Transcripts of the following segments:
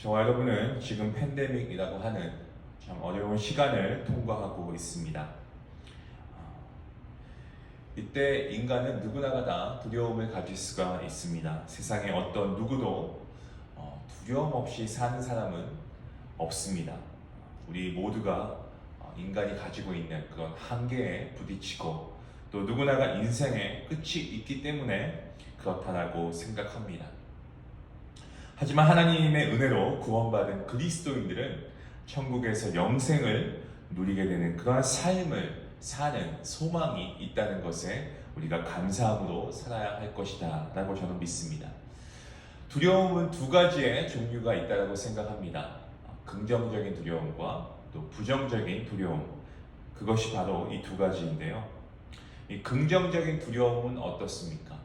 저와 여러분은 지금 팬데믹이라고 하는 참 어려운 시간을 통과하고 있습니다. 이때 인간은 누구나가 다 두려움을 가질 수가 있습니다. 세상에 어떤 누구도 두려움 없이 사는 사람은 없습니다. 우리 모두가 인간이 가지고 있는 그런 한계에 부딪히고 또 누구나가 인생의 끝이 있기 때문에 그렇다라고 생각합니다. 하지만 하나님의 은혜로 구원받은 그리스도인들은 천국에서 영생을 누리게 되는 그러한 삶을 사는 소망이 있다는 것에 우리가 감사함으로 살아야 할 것이다 라고 저는 믿습니다. 두려움은 두 가지의 종류가 있다고 생각합니다. 긍정적인 두려움과 또 부정적인 두려움, 그것이 바로 이 두 가지인데요. 이 긍정적인 두려움은 어떻습니까?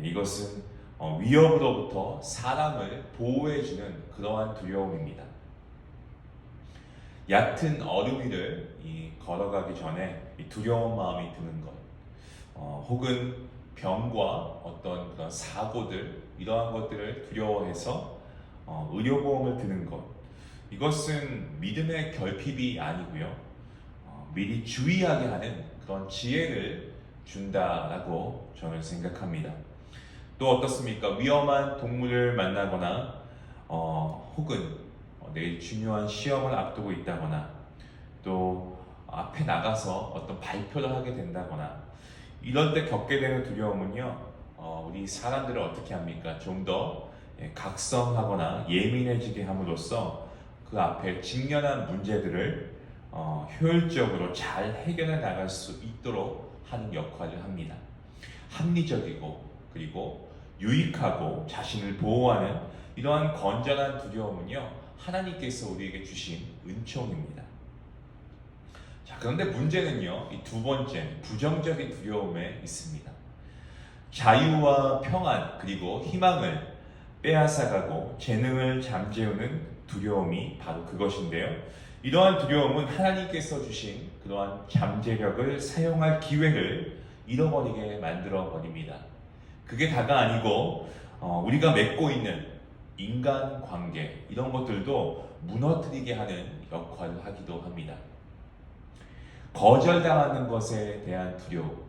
이것은 위협으로부터 사람을 보호해주는 그러한 두려움입니다. 얕은 얼음 위를 걸어가기 전에 두려운 마음이 드는 것, 혹은 병과 어떤 그런 사고들, 이러한 것들을 두려워해서 의료보험을 드는 것, 이것은 믿음의 결핍이 아니고요, 미리 주의하게 하는 그런 지혜를 준다라고 저는 생각합니다. 또 어떻습니까? 위험한 동물을 만나거나 혹은 내일 중요한 시험을 앞두고 있다거나 또 앞에 나가서 어떤 발표를 하게 된다거나 이럴 때 겪게 되는 두려움은요, 우리 사람들을 어떻게 합니까? 좀 더 각성하거나 예민해지게 함으로써 그 앞에 직면한 문제들을 효율적으로 잘 해결해 나갈 수 있도록 하는 역할을 합니다. 합리적이고 그리고 유익하고 자신을 보호하는 이러한 건전한 두려움은요, 하나님께서 우리에게 주신 은총입니다. 자, 그런데 문제는요, 이 두 번째 부정적인 두려움에 있습니다. 자유와 평안 그리고 희망을 빼앗아가고 재능을 잠재우는 두려움이 바로 그것인데요. 이러한 두려움은 하나님께서 주신 그러한 잠재력을 사용할 기회를 잃어버리게 만들어 버립니다. 그게 다가 아니고 우리가 맺고 있는 인간관계 이런 것들도 무너뜨리게 하는 역할을 하기도 합니다. 거절당하는 것에 대한 두려움,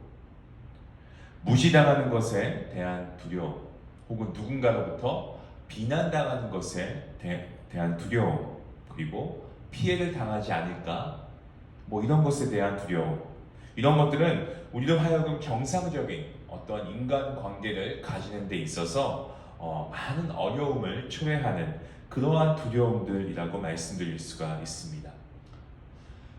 무시당하는 것에 대한 두려움, 혹은 누군가로부터 비난당하는 것에 대한 두려움, 그리고 피해를 당하지 않을까 이런 것에 대한 두려움, 이런 것들은 우리로 하여금 정상적인 어떤 인간관계를 가지는 데 있어서 많은 어려움을 초래하는 그러한 두려움들이라고 말씀드릴 수가 있습니다.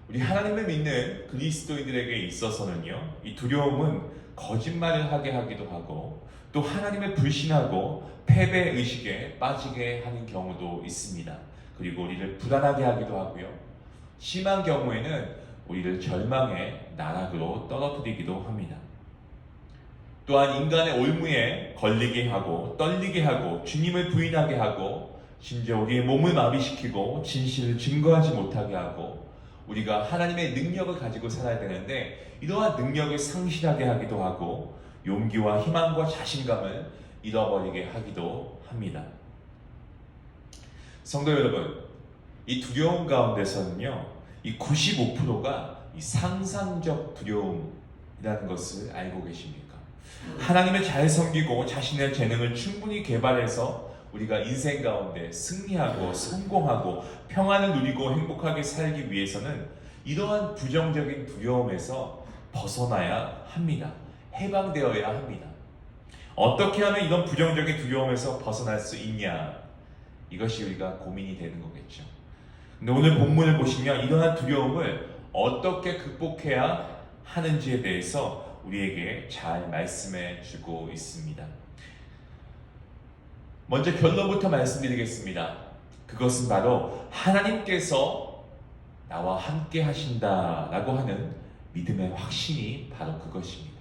우리 하나님을 믿는 그리스도인들에게 있어서는요, 이 두려움은 거짓말을 하게 하기도 하고 또 하나님을 불신하고 패배의식에 빠지게 하는 경우도 있습니다. 그리고 우리를 불안하게 하기도 하고요, 심한 경우에는 우리를 절망의 나락으로 떨어뜨리기도 합니다. 또한 인간의 올무에 걸리게 하고 떨리게 하고 주님을 부인하게 하고 심지어 우리의 몸을 마비시키고 진실을 증거하지 못하게 하고 우리가 하나님의 능력을 가지고 살아야 되는데 이러한 능력을 상실하게 하기도 하고 용기와 희망과 자신감을 잃어버리게 하기도 합니다. 성도 여러분, 이 두려움 가운데서는요, 이 95%가 이 상상적 두려움이라는 것을 알고 계십니까? 하나님을 잘 섬기고 자신의 재능을 충분히 개발해서 우리가 인생 가운데 승리하고 성공하고 평안을 누리고 행복하게 살기 위해서는 이러한 부정적인 두려움에서 벗어나야 합니다. 해방되어야 합니다. 어떻게 하면 이런 부정적인 두려움에서 벗어날 수 있냐? 이것이 우리가 고민이 되는 거겠죠. 근데 오늘 본문을 보시면 이러한 두려움을 어떻게 극복해야 하는지에 대해서 우리에게 잘 말씀해 주고 있습니다. 먼저 결론부터 말씀드리겠습니다. 그것은 바로 하나님께서 나와 함께 하신다라고 하는 믿음의 확신이 바로 그것입니다.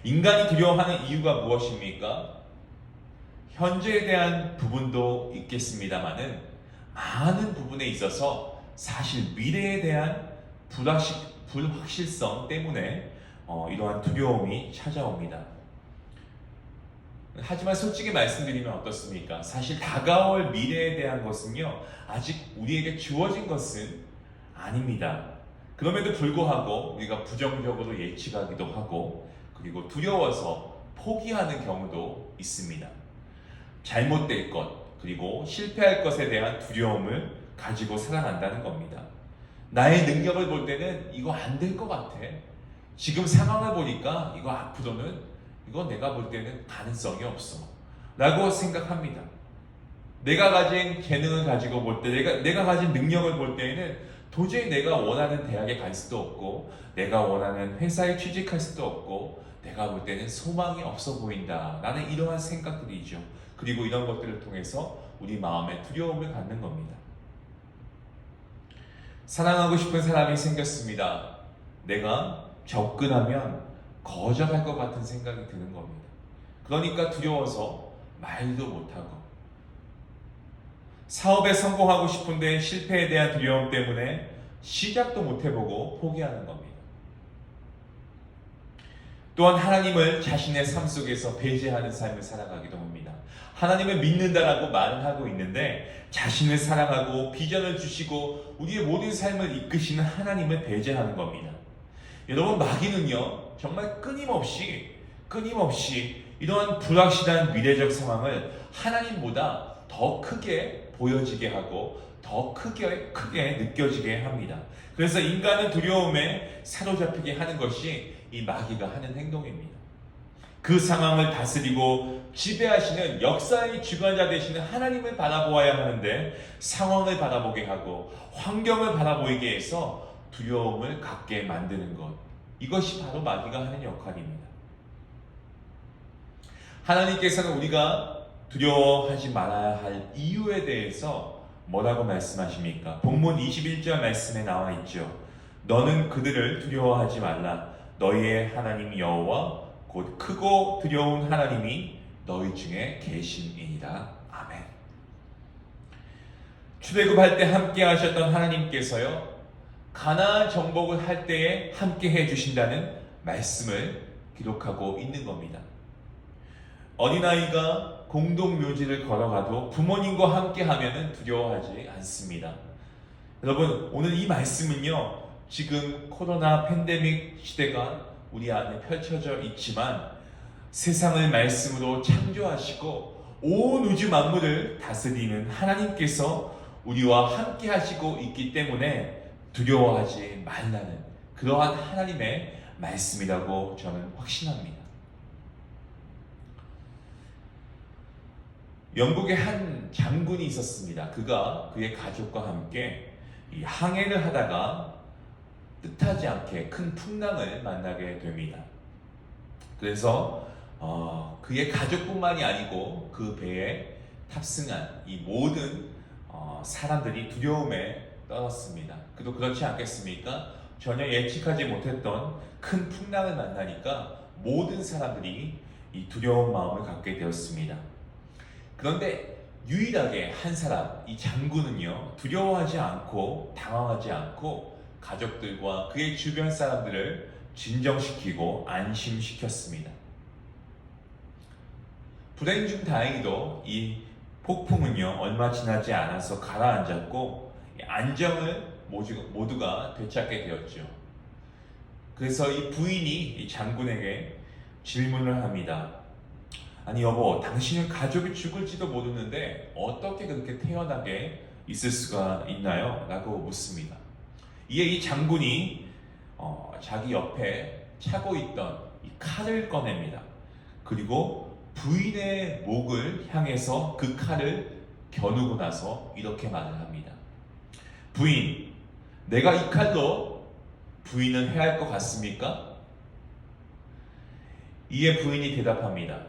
인간이 두려워하는 이유가 무엇입니까? 현재에 대한 부분도 있겠습니다만은 많은 부분에 있어서 사실 미래에 대한 불확실성 때문에 이러한 두려움이 찾아옵니다. 하지만 솔직히 말씀드리면 어떻습니까? 사실 다가올 미래에 대한 것은요, 아직 우리에게 주어진 것은 아닙니다. 그럼에도 불구하고 우리가 부정적으로 예측하기도 하고, 그리고 두려워서 포기하는 경우도 있습니다. 잘못될 것, 그리고 실패할 것에 대한 두려움을 가지고 살아간다는 겁니다. 나의 능력을 볼 때는 이거 안 될 것 같아. 지금 상황을 보니까 이거 앞으로는 이거 내가 볼 때는 가능성이 없어 라고 생각합니다. 내가 가진 재능을 가지고 볼 때, 내가 가진 능력을 볼 때에는 도저히 내가 원하는 대학에 갈 수도 없고, 내가 원하는 회사에 취직할 수도 없고, 내가 볼 때는 소망이 없어 보인다 라는 이러한 생각들이죠. 그리고 이런 것들을 통해서 우리 마음에 두려움을 갖는 겁니다. 사랑하고 싶은 사람이 생겼습니다. 내가 접근하면 거절할 것 같은 생각이 드는 겁니다. 그러니까 두려워서 말도 못하고, 사업에 성공하고 싶은데 실패에 대한 두려움 때문에 시작도 못해보고 포기하는 겁니다. 또한 하나님을 자신의 삶 속에서 배제하는 삶을 살아가기도 합니다. 하나님을 믿는다라고 말은 하고 있는데 자신을 사랑하고 비전을 주시고 우리의 모든 삶을 이끄시는 하나님을 배제하는 겁니다. 여러분, 마귀는요 정말 끊임없이 이러한 불확실한 미래적 상황을 하나님보다 더 크게 보여지게 하고 더 크게 느껴지게 합니다. 그래서 인간은 두려움에 사로잡히게 하는 것이 이 마귀가 하는 행동입니다. 그 상황을 다스리고 지배하시는 역사의 주관자 되시는 하나님을 바라보아야 하는데 상황을 바라보게 하고 환경을 바라보이게 해서 두려움을 갖게 만드는 것, 이것이 바로 마귀가 하는 역할입니다. 하나님께서는 우리가 두려워하지 말아야 할 이유에 대해서 뭐라고 말씀하십니까? 본문 21절 말씀에 나와 있죠. 너는 그들을 두려워하지 말라. 너희의 하나님 여호와 곧 크고 두려운 하나님이 너희 중에 계심이니라. 아멘. 출애굽할 때 함께 하셨던 하나님께서요, 가나안 정복을 할 때에 함께 해주신다는 말씀을 기록하고 있는 겁니다. 어린아이가 공동묘지를 걸어가도 부모님과 함께 하면 두려워하지 않습니다. 여러분, 오늘 이 말씀은요, 지금 코로나 팬데믹 시대가 우리 안에 펼쳐져 있지만 세상을 말씀으로 창조하시고 온 우주 만물을 다스리는 하나님께서 우리와 함께 하시고 있기 때문에 두려워하지 말라는 그러한 하나님의 말씀이라고 저는 확신합니다. 영국에 한 장군이 있었습니다. 그가 그의 가족과 함께 이 항해를 하다가 뜻하지 않게 큰 풍랑을 만나게 됩니다. 그래서 그의 가족뿐만이 아니고 그 배에 탑승한 이 모든 사람들이 두려움에 떨었습니다. 그도 그렇지 않겠습니까? 전혀 예측하지 못했던 큰 풍랑을 만나니까 모든 사람들이 이 두려운 마음을 갖게 되었습니다. 그런데 유일하게 한 사람, 이 장군은요, 두려워하지 않고 당황하지 않고 가족들과 그의 주변 사람들을 진정시키고 안심시켰습니다. 불행 중 다행히도 이 폭풍은요, 얼마 지나지 않아서 가라앉았고 안정을 모두가 되찾게 되었죠. 그래서 이 부인이 이 장군에게 질문을 합니다. 아니 여보, 당신은 가족이 죽을지도 모르는데 어떻게 그렇게 태연하게 있을 수가 있나요? 라고 묻습니다. 이에 이 장군이 자기 옆에 차고 있던 이 칼을 꺼냅니다. 그리고 부인의 목을 향해서 그 칼을 겨누고 나서 이렇게 말을 합니다. 부인, 내가 이 칼로 부인을 해할 것 같습니까? 이에 부인이 대답합니다.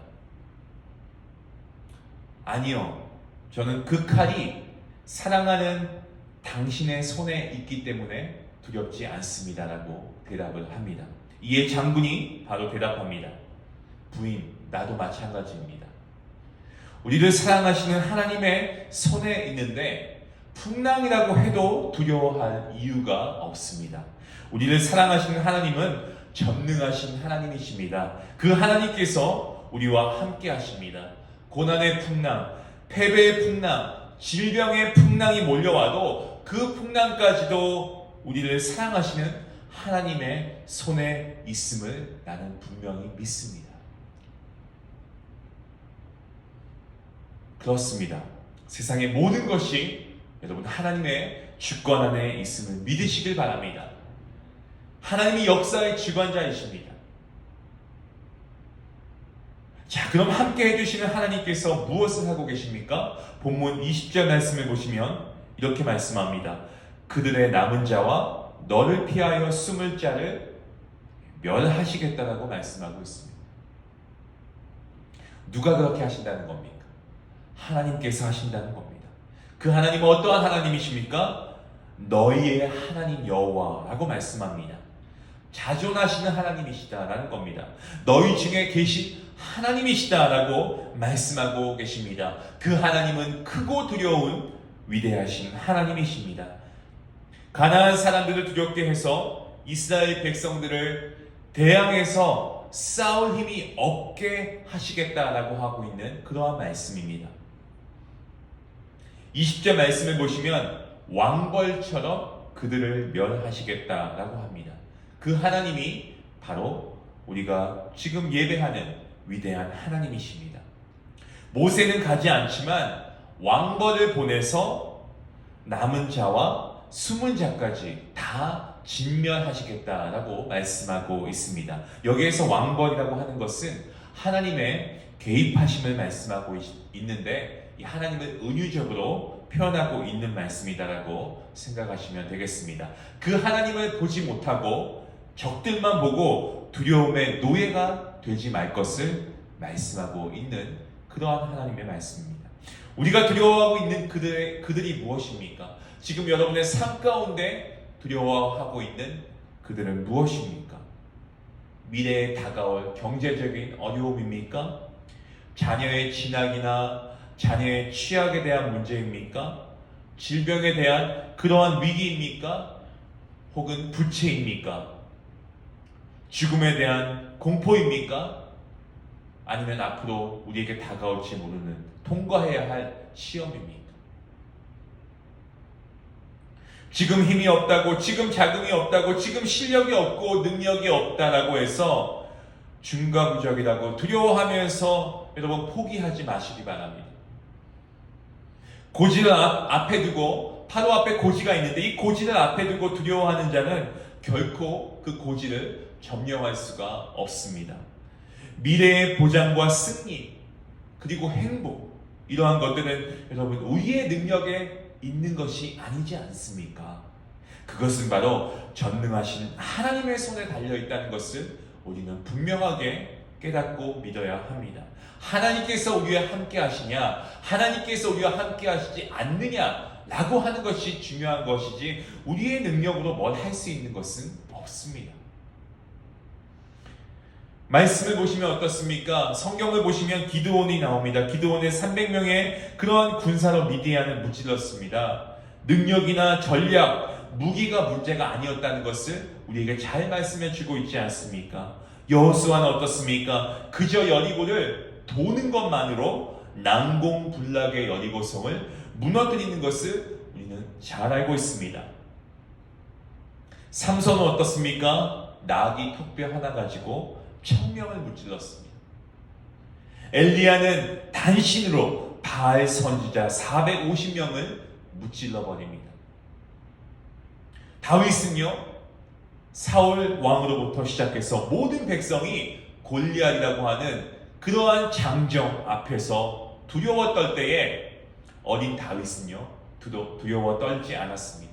아니요, 저는 그 칼이 사랑하는 당신의 손에 있기 때문에 두렵지 않습니다 라고 대답을 합니다. 이에 장군이 바로 대답합니다. 부인, 나도 마찬가지입니다. 우리를 사랑하시는 하나님의 손에 있는데 풍랑이라고 해도 두려워할 이유가 없습니다. 우리를 사랑하시는 하나님은 전능하신 하나님이십니다. 그 하나님께서 우리와 함께 하십니다. 고난의 풍랑, 패배의 풍랑, 질병의 풍랑이 몰려와도 그 풍랑까지도 우리를 사랑하시는 하나님의 손에 있음을 나는 분명히 믿습니다. 그렇습니다. 세상의 모든 것이 여러분 하나님의 주권 안에 있음을 믿으시길 바랍니다. 하나님이 역사의 주관자이십니다. 자, 그럼 함께 해주시는 하나님께서 무엇을 하고 계십니까? 본문 20절 말씀을 보시면 이렇게 말씀합니다. 그들의 남은 자와 너를 피하여 숨을 자를 멸하시겠다라고 말씀하고 있습니다. 누가 그렇게 하신다는 겁니까? 하나님께서 하신다는 겁니다. 그 하나님은 어떠한 하나님이십니까? 너희의 하나님 여호와라고 말씀합니다. 자존하시는 하나님이시다라는 겁니다. 너희 중에 계신 하나님이시다라고 말씀하고 계십니다. 그 하나님은 크고 두려운 위대하신 하나님이십니다. 가나안 사람들을 두렵게 해서 이스라엘 백성들을 대항해서 싸울 힘이 없게 하시겠다라고 하고 있는 그러한 말씀입니다. 20절 말씀을 보시면 왕벌처럼 그들을 멸하시겠다라고 합니다. 그 하나님이 바로 우리가 지금 예배하는 위대한 하나님이십니다. 모세는 가지 않지만 왕벌을 보내서 남은 자와 숨은 자까지 다 진멸하시겠다라고 말씀하고 있습니다. 여기에서 왕벌이라고 하는 것은 하나님의 개입하심을 말씀하고 있는데 이 하나님을 은유적으로 표현하고 있는 말씀이다라고 생각하시면 되겠습니다. 그 하나님을 보지 못하고 적들만 보고 두려움의 노예가 되지 말 것을 말씀하고 있는 그러한 하나님의 말씀입니다. 우리가 두려워하고 있는 그들이 무엇입니까? 지금 여러분의 삶 가운데 두려워하고 있는 그들은 무엇입니까? 미래에 다가올 경제적인 어려움입니까? 자녀의 진학이나 자녀의 취학에 대한 문제입니까? 질병에 대한 그러한 위기입니까? 혹은 부채입니까? 죽음에 대한 공포입니까? 아니면 앞으로 우리에게 다가올지 모르는 통과해야 할 시험입니까? 지금 힘이 없다고, 지금 자금이 없다고, 지금 실력이 없고 능력이 없다라고 해서 중과부적이라고 두려워하면서 여러분 포기하지 마시기 바랍니다. 고지를 앞에 두고, 바로 앞에 고지가 있는데 이 고지를 앞에 두고 두려워하는 자는 결코 그 고지를 점령할 수가 없습니다. 미래의 보장과 승리, 그리고 행복, 이러한 것들은 여러분 우리의 능력에 있는 것이 아니지 않습니까? 그것은 바로 전능하신 하나님의 손에 달려있다는 것을 우리는 분명하게 깨닫고 믿어야 합니다. 하나님께서 우리와 함께 하시냐, 하나님께서 우리와 함께 하시지 않느냐 라고 하는 것이 중요한 것이지 우리의 능력으로 뭘 할 수 있는 것은 없습니다. 말씀을 보시면 어떻습니까? 성경을 보시면 기드온이 나옵니다. 기드온의 300명의 그러한 군사로 미디안을 무찔렀습니다. 능력이나 전략, 무기가 문제가 아니었다는 것을 우리에게 잘 말씀해 주고 있지 않습니까? 여호수아는 어떻습니까? 그저 여리고를 도는 것만으로 난공불락의 여리고성을 무너뜨리는 것을 우리는 잘 알고 있습니다. 삼손은 어떻습니까? 나귀 턱뼈 하나 가지고 1000명을 무찔렀습니다. 엘리야는 단신으로 바알 선지자 450명을 무찔러 버립니다. 다윗은요, 사울 왕으로부터 시작해서 모든 백성이 골리앗이라고 하는 그러한 장정 앞에서 두려워 떨 때에 어린 다윗은요 두려워 떨지 않았습니다.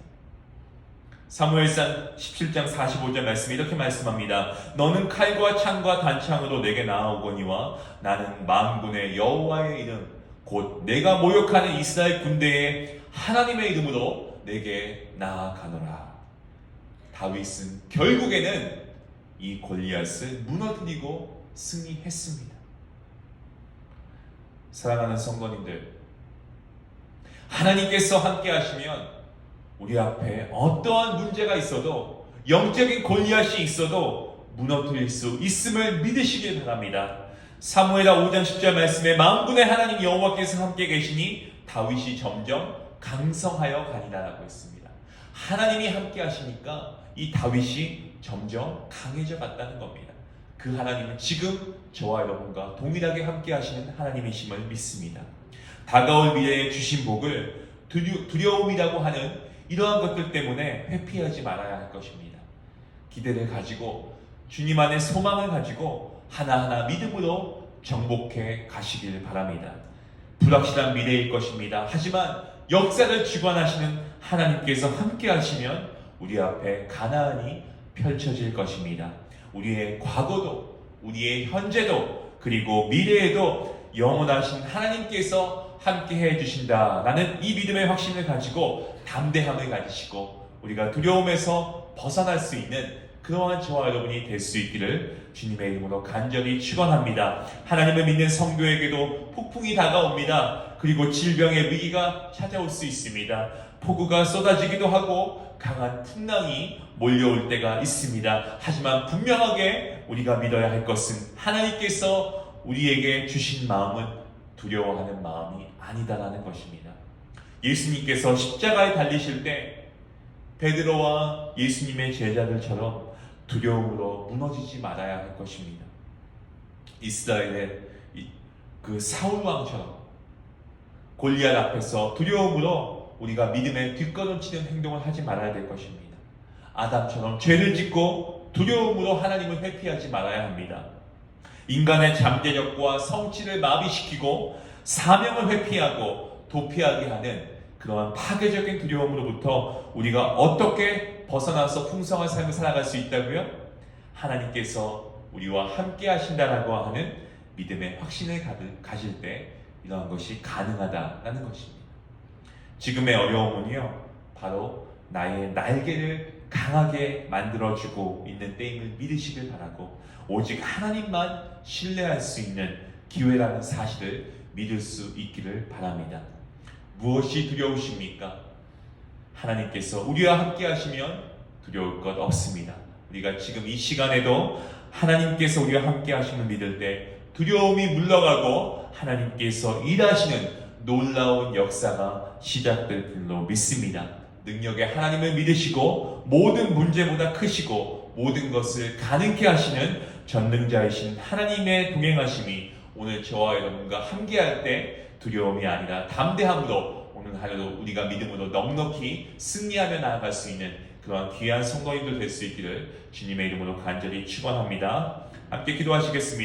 사무엘상 17장 45절 말씀이 이렇게 말씀합니다. 너는 칼과 창과 단창으로 내게 나아오거니와 나는 만군의 여호와의 이름 곧 내가 모욕하는 이스라엘 군대의 하나님의 이름으로 내게 나아가노라. 다윗은 결국에는 이 골리앗을 무너뜨리고 승리했습니다. 사랑하는 성도님들, 하나님께서 함께 하시면 우리 앞에 어떠한 문제가 있어도, 영적인 골리앗이 있어도 무너뜨릴 수 있음을 믿으시길 바랍니다. 사무엘하 5장 10절 말씀에 만군의 하나님 여호와께서 함께 계시니 다윗이 점점 강성하여 가니라라고 했습니다. 하나님이 함께 하시니까 이 다윗이 점점 강해져 갔다는 겁니다. 그 하나님은 지금 저와 여러분과 동일하게 함께 하시는 하나님이심을 믿습니다. 다가올 미래에 주신 복을 두려움이라고 하는 이러한 것들 때문에 회피하지 말아야 할 것입니다. 기대를 가지고 주님 안에 소망을 가지고 하나하나 믿음으로 정복해 가시길 바랍니다. 불확실한 미래일 것입니다. 하지만 역사를 주관하시는 하나님께서 함께 하시면 우리 앞에 가나안이 펼쳐질 것입니다. 우리의 과거도, 우리의 현재도, 그리고 미래에도 영원하신 하나님께서 함께 해주신다라는 이 믿음의 확신을 가지고 담대함을 가지시고 우리가 두려움에서 벗어날 수 있는 그러한 저와 여러분이 될 수 있기를 주님의 이름으로 간절히 축원합니다. 하나님을 믿는 성도에게도 폭풍이 다가옵니다. 그리고 질병의 위기가 찾아올 수 있습니다. 폭우가 쏟아지기도 하고 강한 풍랑이 몰려올 때가 있습니다. 하지만 분명하게 우리가 믿어야 할 것은 하나님께서 우리에게 주신 마음은 두려워하는 마음이 아니다라는 것입니다. 예수님께서 십자가에 달리실 때 베드로와 예수님의 제자들처럼 두려움으로 무너지지 말아야 할 것입니다. 이스라엘의 그 사울 왕처럼 골리앗 앞에서 두려움으로 우리가 믿음에 뒷걸음치는 행동을 하지 말아야 될 것입니다. 아담처럼 죄를 짓고 두려움으로 하나님을 회피하지 말아야 합니다. 인간의 잠재력과 성취를 마비시키고 사명을 회피하고 도피하게 하는 그러한 파괴적인 두려움으로부터 우리가 어떻게 벗어나서 풍성한 삶을 살아갈 수 있다고요? 하나님께서 우리와 함께 하신다라고 하는 믿음의 확신을 가질 때 이러한 것이 가능하다라는 것입니다. 지금의 어려움은요, 바로 나의 날개를 강하게 만들어주고 있는 때임을 믿으시길 바라고 오직 하나님만 신뢰할 수 있는 기회라는 사실을 믿을 수 있기를 바랍니다. 무엇이 두려우십니까? 하나님께서 우리와 함께 하시면 두려울 것 없습니다. 우리가 지금 이 시간에도 하나님께서 우리와 함께 하심을 믿을 때 두려움이 물러가고 하나님께서 일하시는 놀라운 역사가 시작될 줄로 믿습니다. 능력의 하나님을 믿으시고 모든 문제보다 크시고 모든 것을 가능케 하시는 전능자이신 하나님의 동행하심이 오늘 저와 여러분과 함께할 때 두려움이 아니라 담대함으로 오늘 하루도 우리가 믿음으로 넉넉히 승리하며 나아갈 수 있는 그러한 귀한 성도님들 될 수 있기를 주님의 이름으로 간절히 축원합니다. 함께 기도하시겠습니다.